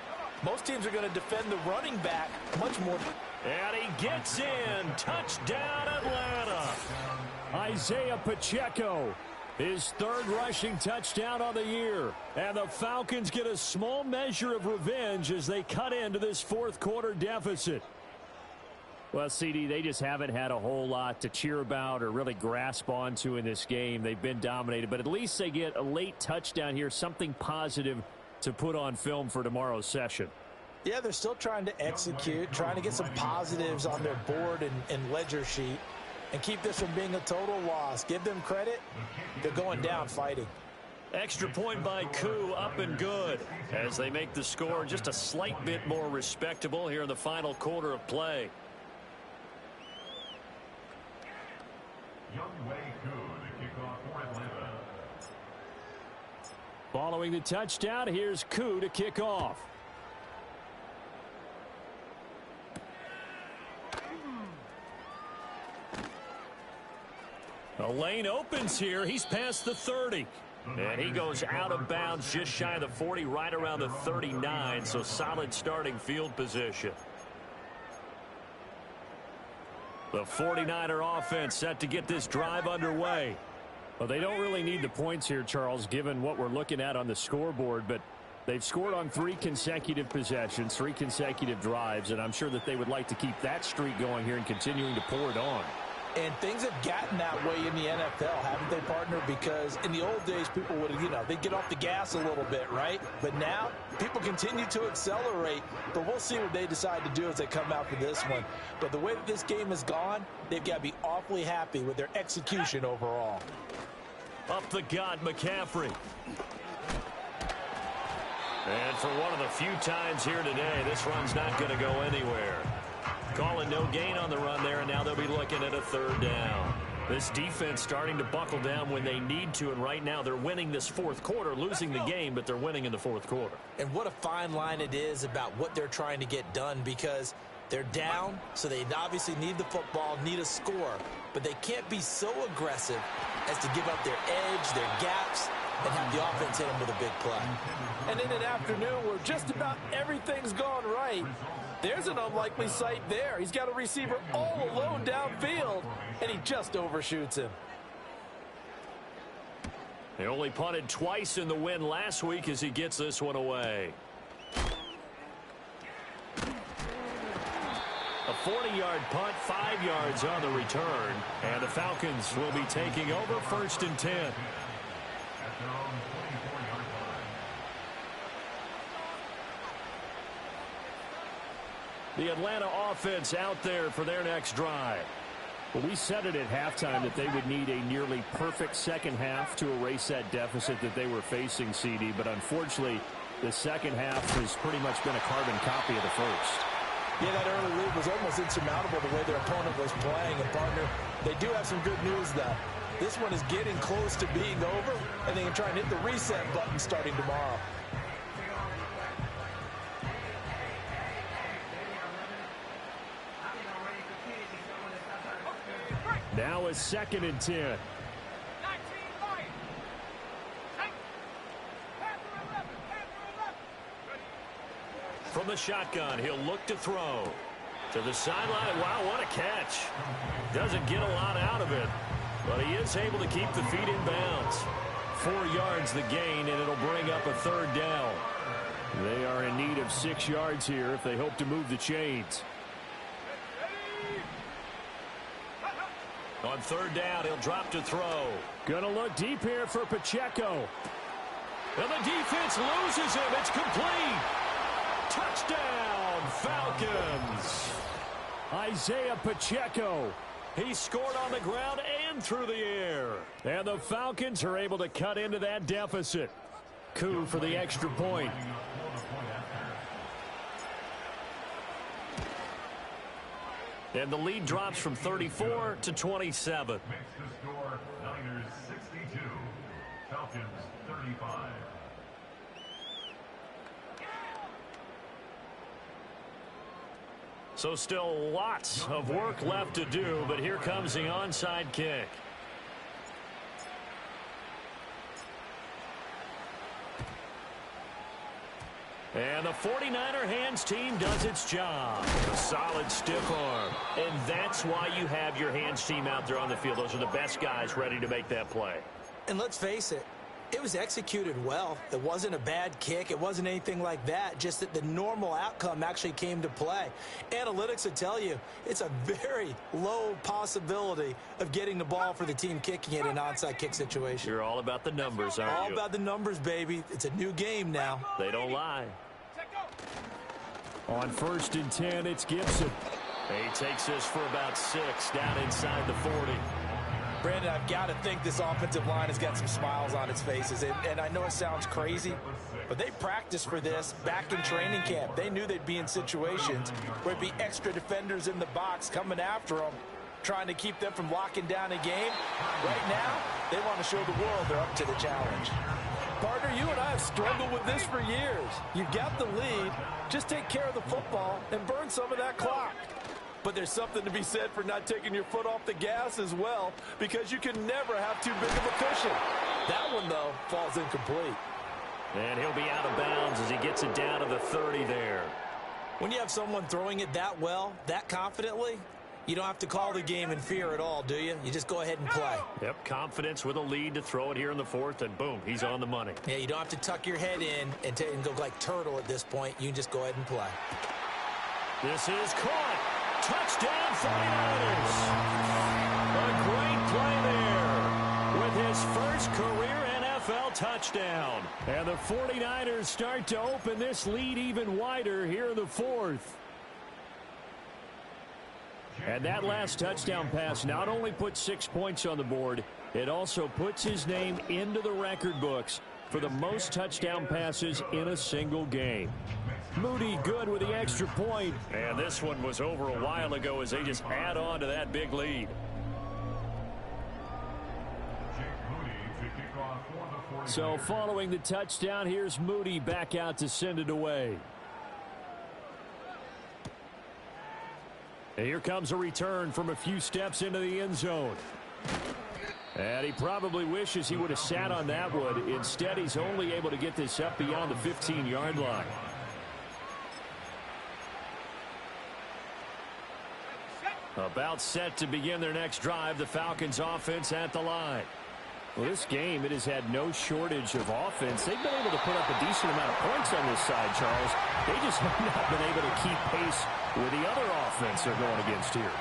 Speaker 2: most teams are going to defend the running back much more.
Speaker 1: And he gets in. Touchdown, Atlanta.
Speaker 6: Isaiah Pacheco, his 3rd rushing touchdown on the year. And the Falcons get a small measure of revenge as they cut into this 4th quarter deficit. Well, CD, they just haven't had a whole lot to cheer about or really grasp onto in this game. They've been dominated, but at least they get a late touchdown here, something positive to put on film for tomorrow's session.
Speaker 2: Yeah, they're still trying to execute, trying to get some positives on their board and ledger sheet. And keep this from being a total loss. Give them credit. They're going down fighting.
Speaker 1: Extra point by Koo, up and good. As they make the score just a slight bit more respectable here in the final quarter of play.
Speaker 4: Younghoe Koo to kick off for Atlanta.
Speaker 6: Following the touchdown, here's Koo to kick off.
Speaker 1: The lane opens here. He's past the 30. And he goes out of bounds just shy of the 40, right around the 39. So solid starting field position. The 49er offense set to get this drive underway.
Speaker 6: Well, they don't really need the points here, Charles, given what we're looking at on the scoreboard. But they've scored on 3 consecutive possessions, 3 consecutive drives. And I'm sure that they would like to keep that streak going here and continuing to pour it on.
Speaker 2: And things have gotten that way in the NFL, haven't they, partner? Because in the old days, people would, they'd get off the gas a little bit, right? But now, people continue to accelerate. But we'll see what they decide to do as they come out for this one. But the way that this game has gone, they've got to be awfully happy with their execution overall.
Speaker 1: Up the gut, McCaffrey. And for one of the few times here today, this run's not going to go anywhere. Calling no gain on the run there, and now they'll be looking at a third down. This defense starting to buckle down when they need to, and right now they're winning this fourth quarter, losing the game, but they're winning in the fourth quarter.
Speaker 2: And what a fine line it is about what they're trying to get done, because they're down, so they obviously need the football, need a score, but they can't be so aggressive as to give up their edge, their gaps, and have the offense hit them with a big play.
Speaker 3: And in an afternoon where just about everything's gone right, there's an unlikely sight there. He's got a receiver all alone downfield, and he just overshoots him.
Speaker 1: They only punted twice in the win last week as he gets this one away. A 40-yard punt, 5 yards on the return, and the Falcons will be taking over 1st and 10. The Atlanta offense out there for their next drive.
Speaker 6: Well, we said it at halftime that they would need a nearly perfect second half to erase that deficit that they were facing, CD. But unfortunately, the second half has pretty much been a carbon copy of the first.
Speaker 2: Yeah, that early lead was almost insurmountable the way their opponent was playing. And, partner, they do have some good news, though. This one is getting close to being over, and they can try and hit the reset button starting tomorrow.
Speaker 6: Now a 2nd and 10.
Speaker 1: From the shotgun, he'll look to throw. To the sideline. Wow, what a catch. Doesn't get a lot out of it, but he is able to keep the feet in bounds. 4 yards the gain, and it'll bring up a third down.
Speaker 6: They are in need of 6 yards here if they hope to move the chains.
Speaker 1: On third down, he'll drop to throw.
Speaker 6: Gonna look deep here for Pacheco.
Speaker 1: And the defense loses him. It's complete. Touchdown, Falcons.
Speaker 6: Isaiah Pacheco.
Speaker 1: He scored on the ground and through the air.
Speaker 6: And the Falcons are able to cut into that deficit. Coup for the extra point.
Speaker 1: And the lead drops from 34 to 27.
Speaker 4: Makes the score Niners 62, Falcons 35.
Speaker 1: So still lots of work left to do, but here comes the onside kick. And the 49er hands team does its job. A solid stiff arm. And that's why you have your hands team out there on the field. Those are the best guys ready to make that play.
Speaker 2: And let's face it, it was executed well. It wasn't a bad kick. It wasn't anything like that. Just that the normal outcome actually came to play. Analytics would tell you it's a very low possibility of getting the ball for the team kicking it in an onside kick situation.
Speaker 1: You're all about the numbers, aren't you?
Speaker 2: All about the numbers, baby. It's a new game now.
Speaker 1: They don't lie.
Speaker 6: On 1st and 10, it's Gibson.
Speaker 1: He takes this for about 6 down inside the 40.
Speaker 2: Brandon, I've got to think this offensive line has got some smiles on its faces. And I know it sounds crazy, but they practiced for this back in training camp. They knew they'd be in situations where it'd be extra defenders in the box coming after them, trying to keep them from locking down a game. Right now, they want to show the world they're up to the challenge.
Speaker 3: Partner, you and I have struggled with this for years. You've got the lead. Just take care of the football and burn some of that clock. But there's something to be said for not taking your foot off the gas as well, because you can never have too big of a cushion. That one, though, falls incomplete.
Speaker 1: And he'll be out of bounds as he gets it down to the 30 there.
Speaker 2: When you have someone throwing it that well, that confidently, you don't have to call the game in fear at all, do you? You just go ahead and play.
Speaker 1: Yep, confidence with a lead to throw it here in the 4th, and boom, he's on the money.
Speaker 2: Yeah, you don't have to tuck your head in and go like turtle at this point. You can just go ahead and play.
Speaker 1: This is caught. Touchdown, 49ers. A great play there with his first career NFL touchdown.
Speaker 6: And the 49ers start to open this lead even wider here in the 4th. And that last touchdown pass not only puts 6 points on the board, it also puts his name into the record books
Speaker 1: for the most touchdown passes in a single game. Moody good with the extra point. And this one was over a while ago as they just add on to that big lead. So following the touchdown, here's Moody back out to send it away. And here comes a return from a few steps into the end zone. And he probably wishes he would have sat on that one. Instead, he's only able to get this up beyond the 15-yard line. About set to begin their next drive, the Falcons offense at the line. Well, this game, it has had no shortage of offense. They've been able to put up a decent amount of points on this side, Charles. They just have not been able to keep pace with the other offense they're going against here.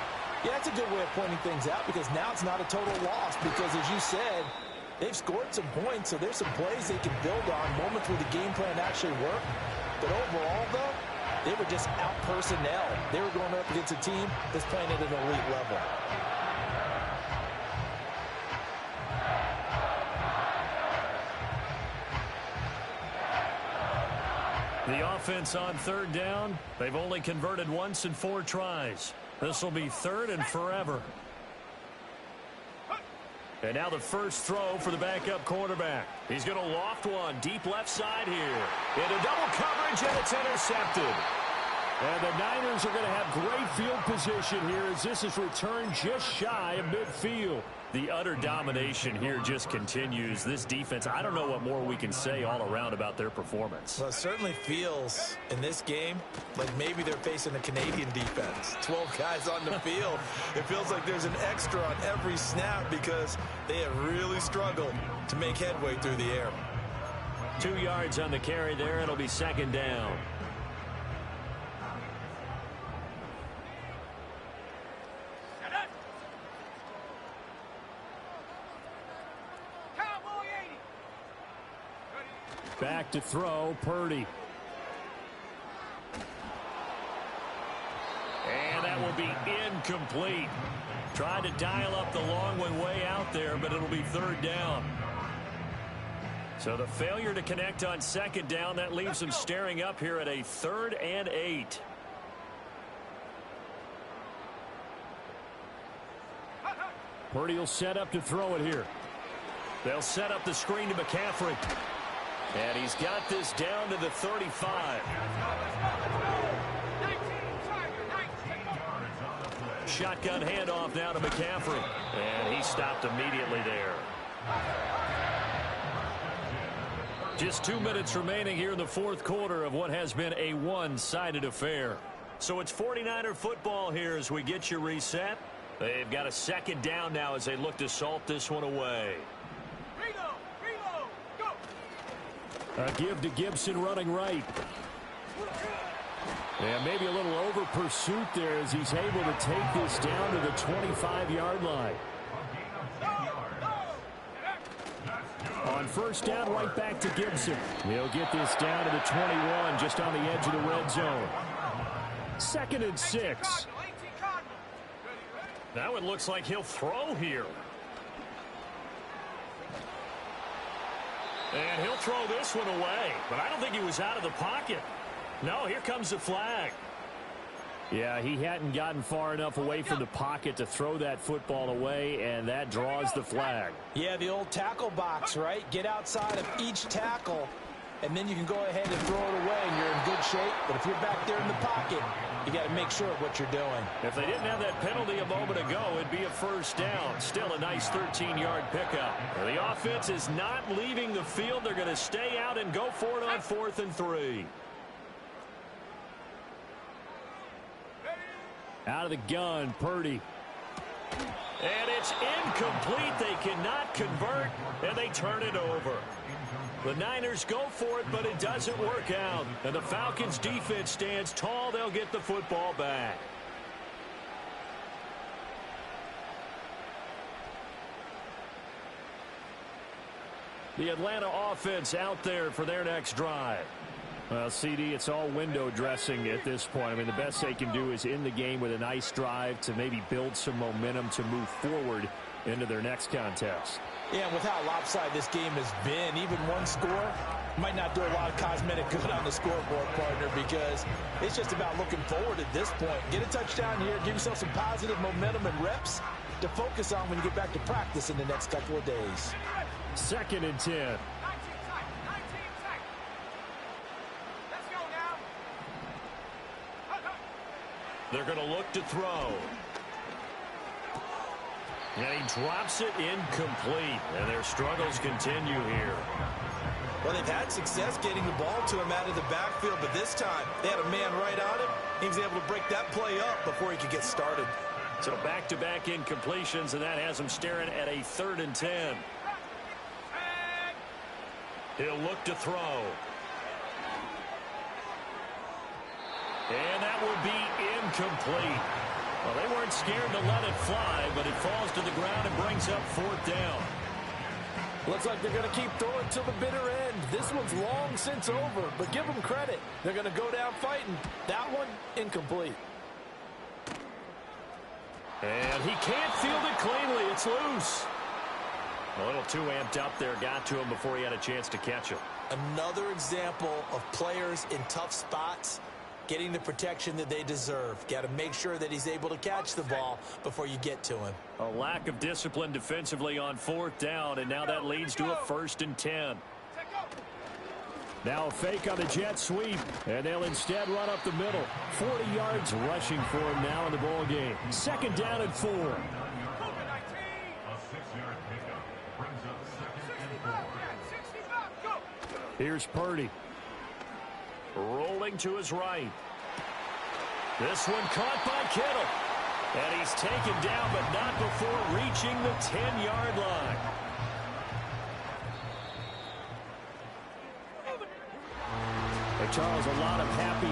Speaker 2: Yeah, that's a good way of pointing things out because now it's not a total loss because, as you said, they've scored some points, so there's some plays they can build on, moments where the game plan actually worked. But overall, though, they were just out-personnel. They were going up against a team that's playing at an elite level.
Speaker 1: The offense on third down, they've only converted once in 4 tries. This will be third and forever. And now the first throw for the backup quarterback. He's going to loft one deep left side here. Into double coverage, and it's intercepted. And the Niners are going to have great field position here as this is returned just shy of midfield. The utter domination here just continues. This defense, I don't know what more we can say all around about their performance.
Speaker 5: Well, it certainly feels in this game like maybe they're facing a Canadian defense. 12 guys on the field. It feels like there's an extra on every snap because they have really struggled to make headway through the air.
Speaker 1: 2 yards on the carry there. It'll be second down. Back to throw, Purdy. And that will be incomplete. Tried to dial up the long one way out there, but it'll be third down. So the failure to connect on second down, that leaves them staring up here at a 3rd and 8. Purdy will set up to throw it here. They'll set up the screen to McCaffrey. And he's got this down to the 35. Shotgun handoff now to McCaffrey. And he stopped immediately there. Just 2 minutes remaining here in the fourth quarter of what has been a one-sided affair. So it's 49er football here as we get you reset. They've got a second down now as they look to salt this one away. A give to Gibson running right. And maybe a little over pursuit there as he's able to take this down to the 25-yard line. On first down, right back to Gibson. He'll get this down to the 21, just on the edge of the red zone. 2nd and 6. Now it looks like he'll throw here. And he'll throw this one away. But I don't think he was out of the pocket. No, here comes the flag. Yeah, he hadn't gotten far enough away from the pocket to throw that football away, and that draws the flag.
Speaker 2: Yeah, the old tackle box, right? Get outside of each tackle, and then you can go ahead and throw it away, and you're in good shape. But if you're back there in the pocket, you got to make sure of what you're doing.
Speaker 1: If they didn't have that penalty a moment ago, it'd be a first down. Still a nice 13-yard pickup. The offense is not leaving the field. They're going to stay out and go for it on 4th and 3. Out of the gun, Purdy. And it's incomplete. They cannot convert, and they turn it over. The Niners go for it, but it doesn't work out. And the Falcons' defense stands tall. They'll get the football back. The Atlanta offense out there for their next drive. Well, CD, it's all window dressing at this point. I mean, the best they can do is in the game with a nice drive to maybe build some momentum to move forward into their next contest.
Speaker 2: Yeah, and with how lopsided this game has been, even one score might not do a lot of cosmetic good on the scoreboard, partner, because it's just about looking forward at this point. Get a touchdown here, give yourself some positive momentum and reps to focus on when you get back to practice in the next couple of days.
Speaker 6: 2nd and 10.
Speaker 1: They're going to look to throw. And he drops it incomplete. And their struggles continue here.
Speaker 5: Well, they've had success getting the ball to him out of the backfield, but this time they had a man right on him. He was able to break that play up before he could get started.
Speaker 1: So back-to-back incompletions, and that has him staring at a 3rd and 10. He'll look to throw. And that will be incomplete. Well, they weren't scared to let it fly, but it falls to the ground and brings up 4th down.
Speaker 3: Looks like they're going to keep throwing till the bitter end. This one's long since over, but give them credit. They're going to go down fighting. That one, incomplete.
Speaker 1: And he can't field it cleanly. It's loose. A little too amped up there. Got to him before he had a chance to catch him.
Speaker 5: Another example of players in tough spots getting the protection that they deserve. Got to make sure that he's able to catch the ball before you get to him.
Speaker 1: A lack of discipline defensively on 4th down, and now that leads to a 1st and 10.
Speaker 6: Now a fake on the jet sweep, and they'll instead run up the middle. 40 yards rushing for him now in the ball game. 2nd down and 4.
Speaker 4: A 6-yard pickup brings up 2nd and 4.
Speaker 6: Here's Purdy.
Speaker 1: Rolling to his right. This one caught by Kittle. And he's taken down, but not before reaching the 10-yard line.
Speaker 6: Hey, Charles, a lot of happy